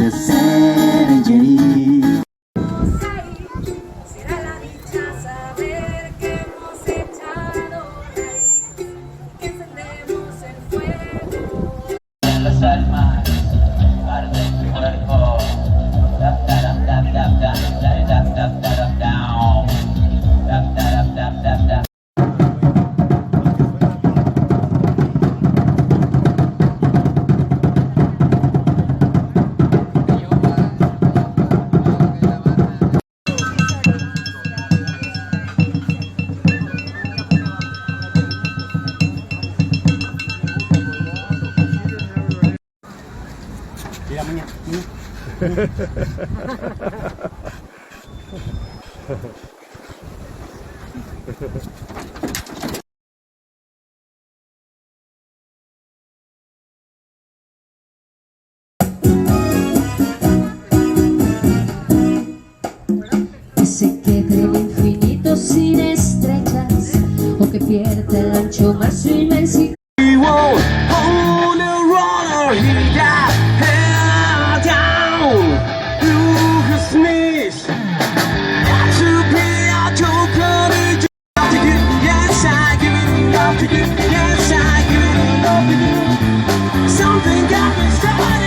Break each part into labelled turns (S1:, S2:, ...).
S1: de Serengeti.
S2: Será la dicha saber que hemos echado raíz, que encendemos el fuego.
S3: Las almas arden tu cuerpo. Tap, tap, tap, tap, tap, tap, tap, tap, tap, down. Tap, tap, tap, tap, tap.
S1: Mira, muña.
S4: Ese que cree el infinito sin estrellas, o que pierde el ancho mar su inmensidad.
S2: Something got me started.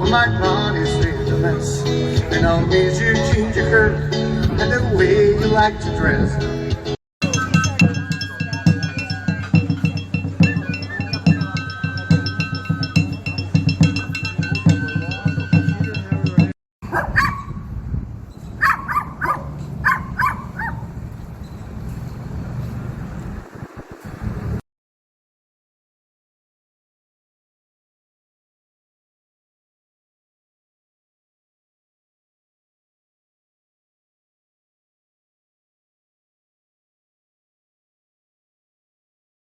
S5: My body's really a mess, and I'll need you change your hair and the way you like to dress.